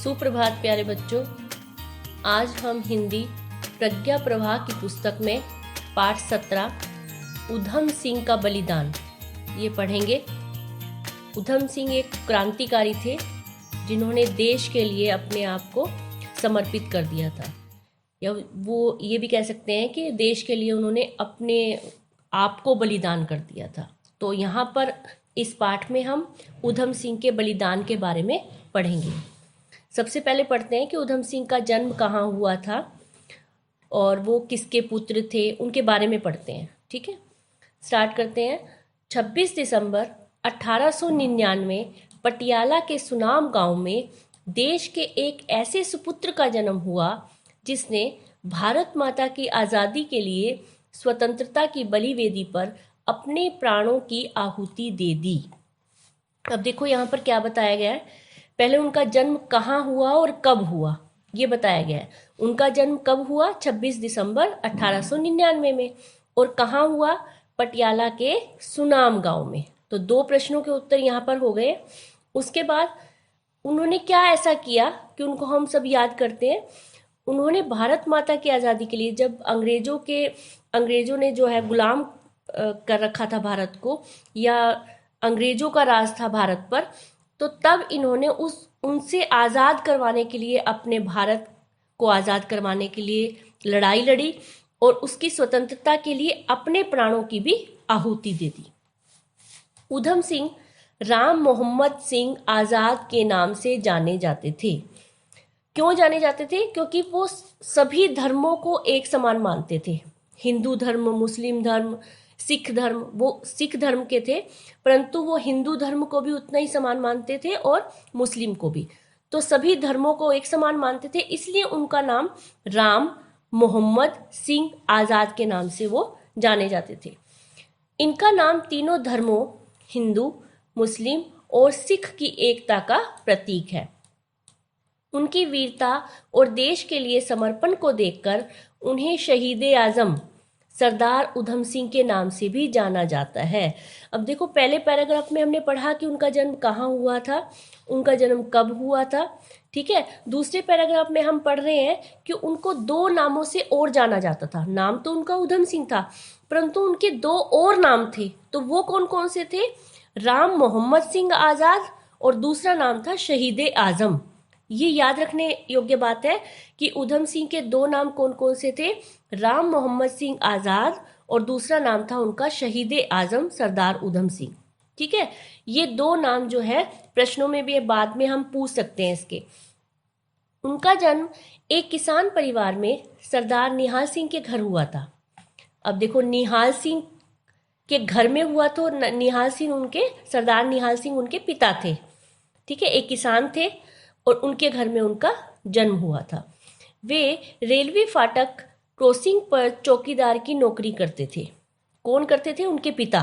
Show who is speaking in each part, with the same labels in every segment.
Speaker 1: सुप्रभात प्यारे बच्चों। आज हम हिंदी प्रज्ञा प्रवाह की पुस्तक में पाठ 17 उधम सिंह का बलिदान ये पढ़ेंगे। उधम सिंह एक क्रांतिकारी थे जिन्होंने देश के लिए अपने आप को समर्पित कर दिया था, या वो ये भी कह सकते हैं कि देश के लिए उन्होंने अपने आप को बलिदान कर दिया था। तो यहाँ पर इस पाठ में हम उधम सिंह के बलिदान के बारे में पढ़ेंगे। सबसे पहले पढ़ते हैं कि उधम सिंह का जन्म कहाँ हुआ था और वो किसके पुत्र थे, उनके बारे में पढ़ते हैं। ठीक है, स्टार्ट करते हैं। 26 दिसंबर 1899 पटियाला के सुनाम गांव में देश के एक ऐसे सुपुत्र का जन्म हुआ जिसने भारत माता की आज़ादी के लिए स्वतंत्रता की बलिवेदी पर अपने प्राणों की आहुति दे दी। अब देखो यहाँ पर क्या बताया गया है। पहले उनका जन्म कहाँ हुआ और कब हुआ ये बताया गया है। उनका जन्म कब हुआ? 26 दिसंबर 1899 में। और कहाँ हुआ? पटियाला के सुनाम गांव में। तो दो प्रश्नों के उत्तर यहाँ पर हो गए। उसके बाद उन्होंने क्या ऐसा किया कि उनको हम सब याद करते हैं। उन्होंने भारत माता की आज़ादी के लिए, जब अंग्रेजों ने जो है गुलाम कर रखा था भारत को, या अंग्रेजों का राज था भारत पर, तो तब इन्होंने उनसे आज़ाद करवाने के लिए, अपने भारत को आज़ाद करवाने के लिए लड़ाई लड़ी और उसकी स्वतंत्रता के लिए अपने प्राणों की भी आहुति दे दी। उधम सिंह राम मोहम्मद सिंह आज़ाद के नाम से जाने जाते थे। क्यों जाने जाते थे? क्योंकि वो सभी धर्मों को एक समान मानते थे। हिंदू धर्म, मुस्लिम धर्म, सिख धर्म, वो सिख धर्म के थे, परंतु वो हिंदू धर्म को भी उतना ही समान मानते थे और मुस्लिम को भी। तो सभी धर्मों को एक समान मानते थे, इसलिए उनका नाम राम मोहम्मद सिंह आज़ाद के नाम से वो जाने जाते थे। इनका नाम तीनों धर्मों, हिंदू, मुस्लिम और सिख की एकता का प्रतीक है। उनकी वीरता और देश के लिए समर्पण को देखकर उन्हें शहीद आजम सरदार उधम सिंह के नाम से भी जाना जाता है। अब देखो, पहले पैराग्राफ में हमने पढ़ा कि उनका जन्म कहाँ हुआ था, उनका जन्म कब हुआ था। ठीक है, दूसरे पैराग्राफ में हम पढ़ रहे हैं कि उनको दो नामों से और जाना जाता था। नाम तो उनका उधम सिंह था, परंतु उनके दो और नाम थे। तो वो कौन कौन से थे? राम मोहम्मद सिंह आज़ाद और दूसरा नाम था शहीद आजम। ये याद रखने योग्य बात है कि उधम सिंह के दो नाम कौन कौन से थे? राम मोहम्मद सिंह आज़ाद और दूसरा नाम था उनका शहीद आजम सरदार उधम सिंह। ठीक है, ये दो नाम जो है प्रश्नों में भी बाद में हम पूछ सकते हैं इसके। उनका जन्म एक किसान परिवार में सरदार निहाल सिंह के घर हुआ था। अब देखो, निहाल सिंह के घर में हुआ तो सरदार निहाल सिंह उनके पिता थे। ठीक है, एक किसान थे और उनके घर में उनका जन्म हुआ था। वे रेलवे फाटक क्रॉसिंग पर चौकीदार की नौकरी करते थे। कौन करते थे? उनके पिता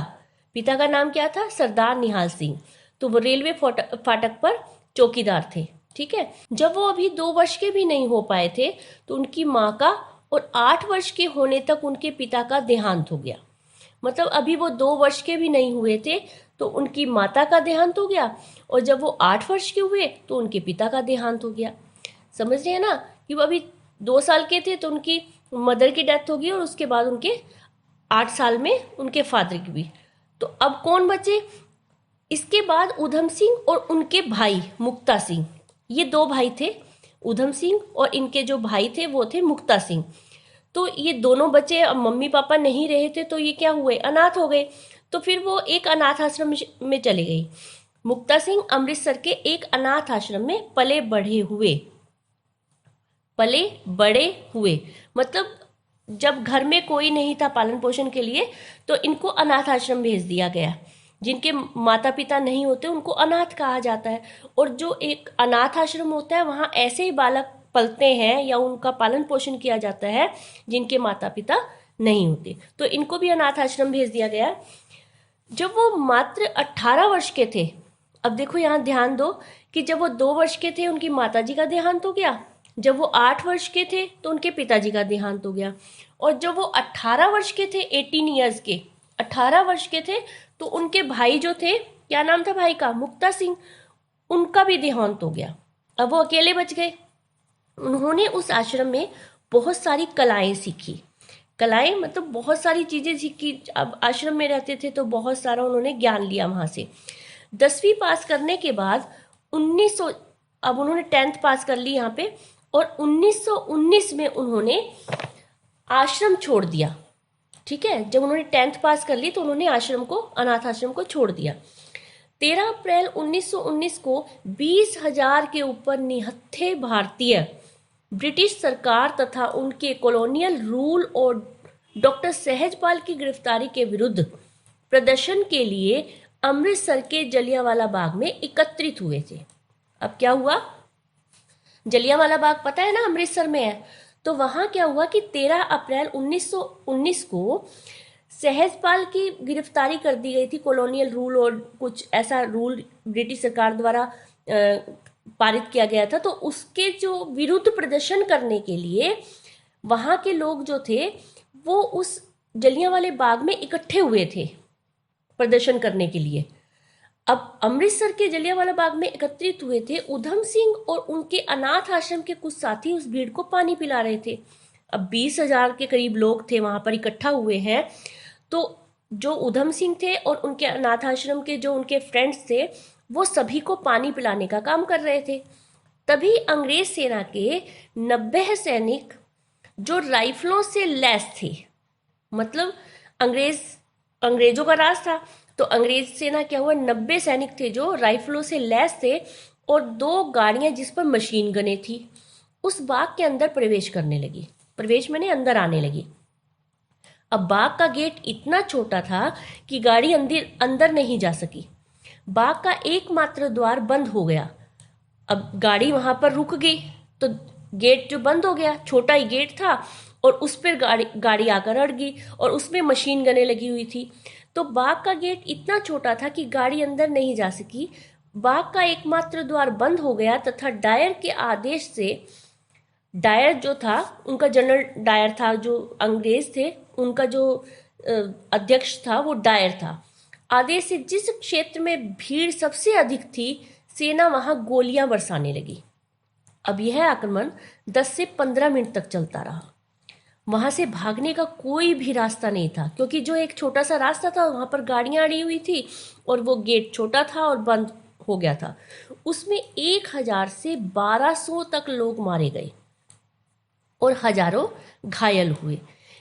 Speaker 1: का नाम क्या था? सरदार निहाल सिंह। तो वो रेलवे फाटक पर चौकीदार थे। ठीक है, जब वो अभी 2 वर्ष के भी नहीं हो पाए थे तो उनकी माँ का, और 8 वर्ष के होने तक उनके पिता का देहांत हो गया। मतलब अभी वो 2 वर्ष के भी नहीं हुए थे तो उनकी माता का देहांत हो गया, और जब वो 8 वर्ष के हुए तो उनके पिता का देहांत हो गया। समझ रहे हैं ना कि वो अभी 2 साल के थे तो उनकी मदर की डेथ हो गई, और उसके बाद उनके 8 साल में उनके फादर की भी। तो अब कौन बचे? इसके बाद उधम सिंह और उनके भाई मुक्ता सिंह, ये 2 भाई थे। उधम सिंह और इनके जो भाई थे वो थे मुक्ता सिंह। तो ये दोनों बच्चे, अब मम्मी पापा नहीं रहे थे तो ये क्या हुए? अनाथ हो गए। तो फिर वो एक अनाथ आश्रम में चले गई। मुक्ता सिंह अमृतसर के एक अनाथ आश्रम में पले बड़े हुए। मतलब जब घर में कोई नहीं था पालन पोषण के लिए तो इनको अनाथ आश्रम भेज दिया गया। जिनके माता पिता नहीं होते उनको अनाथ कहा जाता है, और जो एक अनाथ आश्रम होता है वहाँ ऐसे ही बालक पलते हैं या उनका पालन पोषण किया जाता है जिनके माता पिता नहीं होते। तो इनको भी अनाथ आश्रम भेज दिया गया। जब वो मात्र 18 वर्ष के थे, अब देखो यहाँ ध्यान दो कि जब वो 2 वर्ष के थे उनकी माताजी का देहांत हो गया, जब वो 8 वर्ष के थे तो उनके पिताजी का देहांत हो गया, और जब वो 18 वर्ष के थे, 18 ईयर्स के, 18 वर्ष के थे, तो उनके भाई जो थे, क्या नाम था भाई का? मुक्ता सिंह, उनका भी देहांत हो गया। अब वो अकेले बच गए। उन्होंने उस आश्रम में बहुत सारी कलाएं सीखी। कलाएं मतलब बहुत सारी चीजें सीखी। अब आश्रम में रहते थे तो बहुत सारा उन्होंने ज्ञान लिया वहां से। 10वीं पास करने के बाद 1900, अब उन्होंने 10th पास कर ली यहाँ पे, और 1919 में उन्होंने आश्रम छोड़ दिया। ठीक है, जब उन्होंने 10th पास कर ली तो उन्होंने आश्रम को, अनाथ आश्रम को छोड़ दिया। 13 अप्रैल 1919 को 20,000 के ऊपर निहत्थे भारतीय ब्रिटिश सरकार तथा उनके कॉलोनियल रूल और डॉक्टर सहजपाल की गिरफ्तारी के विरुद्ध प्रदर्शन के लिए अमृतसर के जलियांवाला बाग में एकत्रित हुए थे। अब क्या हुआ, जलियांवाला बाग पता है ना, अमृतसर में है। तो वहां क्या हुआ कि 13 अप्रैल 1919 को सहजपाल की गिरफ्तारी कर दी गई थी। कॉलोनियल रूल और कुछ ऐसा रूल ब्रिटिश सरकार द्वारा पारित किया गया था। तो उसके जो विरुद्ध प्रदर्शन करने के लिए वहां के लोग जो थे वो उस जलियांवाले बाग में इकट्ठे हुए थे प्रदर्शन करने के लिए। अब अमृतसर के जलियांवाला बाग में एकत्रित हुए थे। उधम सिंह और उनके अनाथ आश्रम के कुछ साथी उस भीड़ को पानी पिला रहे थे। अब 20,000 के करीब लोग थे वहां पर इकट्ठा हुए हैं। तो जो उधम सिंह थे और उनके अनाथ आश्रम के जो उनके फ्रेंड्स थे वो सभी को पानी पिलाने का काम कर रहे थे। तभी अंग्रेज सेना के 90 सैनिक जो राइफलों से लैस थे, मतलब अंग्रेजों का राज था, तो अंग्रेज सेना क्या हुआ, 90 सैनिक थे जो राइफलों से लैस थे और 2 गाड़ियां जिस पर मशीन गने थी, उस बाग के अंदर प्रवेश करने लगी। प्रवेश मैंने अंदर आने लगी। अब बाग का गेट इतना छोटा था कि गाड़ी अंदर नहीं जा सकी। बाग का एकमात्र द्वार बंद हो गया। अब गाड़ी वहां पर रुक गई तो गेट जो बंद हो गया, छोटा ही गेट था और उस पर गाड़ी आकर अड़ गई और उसमें मशीन गने लगी हुई थी। तो बाग का गेट इतना छोटा था कि गाड़ी अंदर नहीं जा सकी। बाग का एकमात्र द्वार बंद हो गया तथा डायर के आदेश से, डायर जो था उनका जनरल डायर था, जो अंग्रेज थे उनका जो अध्यक्ष था वो डायर था, आदेश से जिस क्षेत्र में भीड़ सबसे अधिक थी सेना वहां गोलियां बरसाने लगी। अब यह आक्रमण 10 से 15 मिनट तक चलता रहा। वहां से भागने का कोई भी रास्ता नहीं था क्योंकि जो एक छोटा सा रास्ता था वहां पर गाड़ियां अड़ी हुई थी और वो गेट छोटा था और बंद हो गया था। उसमें 1,000 से 1,200 तक लोग मारे गए और हजारों घायल हुए।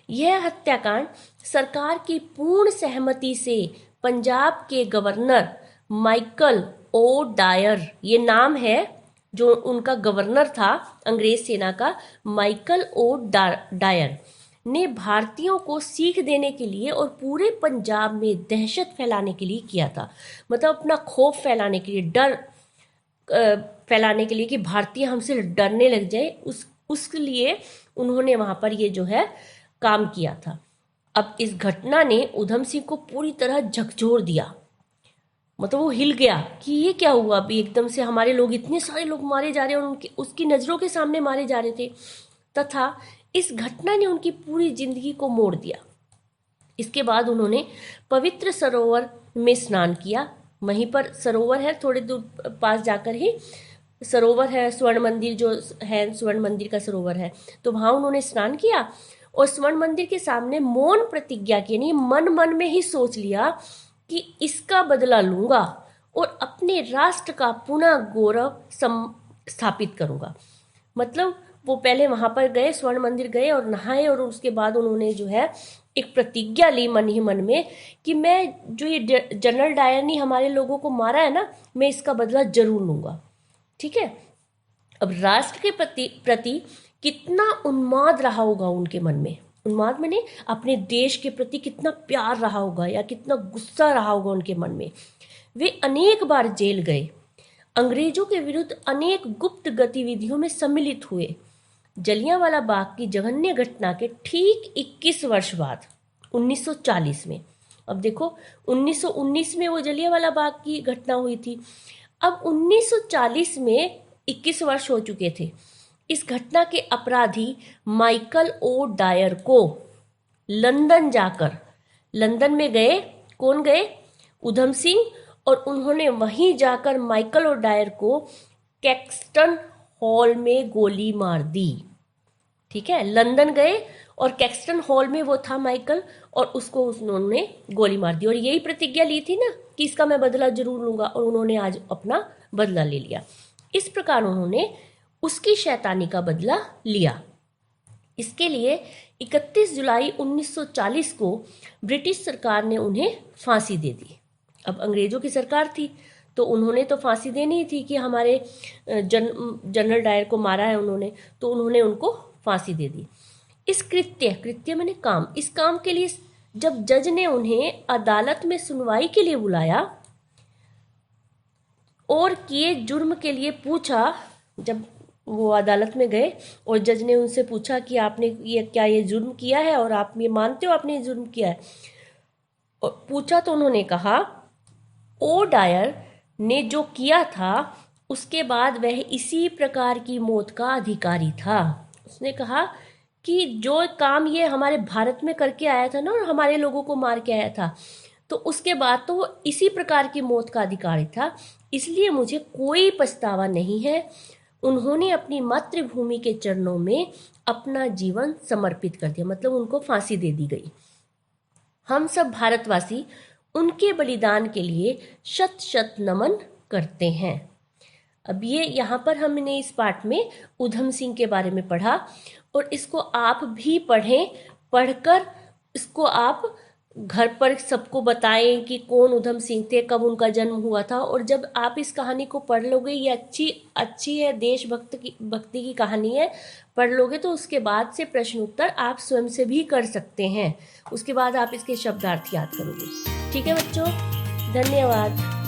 Speaker 1: यह हत्याकांड सरकार की पूर्ण सहमति से पंजाब के गवर्नर माइकल ओ डायर, ये नाम है जो उनका गवर्नर था अंग्रेज सेना का, माइकल ओ डायर ने भारतीयों को सीख देने के लिए और पूरे पंजाब में दहशत फैलाने के लिए किया था। मतलब अपना खौफ फैलाने के लिए, डर फैलाने के लिए कि भारतीय हमसे डरने लग जाए, उसके लिए उन्होंने वहां पर ये जो है काम किया था। अब इस घटना ने उधम सिंह को पूरी तरह झकझोर दिया। मतलब वो हिल गया कि ये क्या हुआ, अभी एकदम से हमारे लोग, इतने सारे लोग मारे जा रहे हैं और उनके उसकी नज़रों के सामने मारे जा रहे थे। तथा इस घटना ने उनकी पूरी जिंदगी को मोड़ दिया। इसके बाद उन्होंने पवित्र सरोवर में स्नान किया। वहीं पर सरोवर है, थोड़ी दूर पास जाकर ही सरोवर है, स्वर्ण मंदिर जो है, स्वर्ण मंदिर का सरोवर है, तो वहां उन्होंने स्नान किया और स्वर्ण मंदिर के सामने मौन प्रतिज्ञा की, यानी मन मन में ही सोच लिया कि इसका बदला लूंगा और अपने राष्ट्र का पुनः गौरव स्थापित करूंगा। मतलब वो पहले वहां पर गए, स्वर्ण मंदिर गए और नहाए और उसके बाद उन्होंने जो है एक प्रतिज्ञा ली मन ही मन में कि मैं जो ये जनरल डायर ने हमारे लोगों को मारा है ना, मैं इसका बदला जरूर लूंगा। ठीक है, अब राष्ट्र के प्रति कितना उन्माद रहा होगा उनके मन में, उन्माद मैंने अपने देश के प्रति कितना प्यार रहा होगा या कितना गुस्सा रहा होगा उनके मन में। वे अनेक बार जेल गए, अंग्रेजों के विरुद्ध अनेक गुप्त गतिविधियों में सम्मिलित हुए। जलियांवाला बाग की जघन्य घटना के ठीक 21 वर्ष बाद 1940 में, अब देखो 1919 में वो जलियांवाला बाग की घटना हुई थी, अब 1940 में 21 वर्ष हो चुके थे। इस घटना के अपराधी माइकल ओ डायर को लंदन जाकर, लंदन में गए, कौन गए, उधम सिंह, और उन्होंने वहीं जाकर माइकल ओ डायर को कैक्सटन हॉल में गोली मार दी। ठीक है, लंदन गए और कैक्सटन हॉल में वो था माइकल, और उसको उन्होंने गोली मार दी। और यही प्रतिज्ञा ली थी ना कि इसका मैं बदला जरूर लूंगा, और उन्होंने आज अपना बदला ले लिया। इस प्रकार उन्होंने उसकी शैतानी का बदला लिया। इसके लिए 31 जुलाई 1940 को ब्रिटिश सरकार ने उन्हें फांसी दे दी। अब अंग्रेजों की सरकार थी तो उन्होंने तो फांसी देनी ही थी कि हमारे जनरल डायर को मारा है उन्होंने, तो उन्होंने उनको फांसी दे दी। इस कृत्य मैंने काम, इस काम के लिए जब जज ने उन्हें अदालत में सुनवाई के लिए बुलाया और किए जुर्म के लिए पूछा, जब वो अदालत में गए और जज ने उनसे पूछा कि आपने ये जुर्म किया है और आप ये मानते हो आपने ये जुर्म किया है, और पूछा तो उन्होंने कहा ओ डायर ने जो किया था उसके बाद वह इसी प्रकार की मौत का अधिकारी था। उसने कहा कि जो काम ये हमारे भारत में करके आया था ना और हमारे लोगों को मार के आया था, तो उसके बाद तो वो इसी प्रकार की मौत का अधिकारी था, इसलिए मुझे कोई पछतावा नहीं है। उन्होंने अपनी मातृभूमि के चरणों में अपना जीवन समर्पित कर दिया, मतलब उनको फांसी दे दी गई। हम सब भारतवासी उनके बलिदान के लिए शत शत नमन करते हैं। अब ये यहाँ पर हमने इस पाठ में ऊधम सिंह के बारे में पढ़ा, और इसको आप भी पढ़ें, पढ़कर इसको आप घर पर सबको बताएं कि कौन ऊधम सिंह थे, कब उनका जन्म हुआ था। और जब आप इस कहानी को पढ़ लोगे, ये अच्छी है, भक्ति की कहानी है, पढ़ लोगे तो उसके बाद से प्रश्न उत्तर आप स्वयं से भी कर सकते हैं। उसके बाद आप इसके शब्दार्थ याद करोगे। ठीक है बच्चों, धन्यवाद।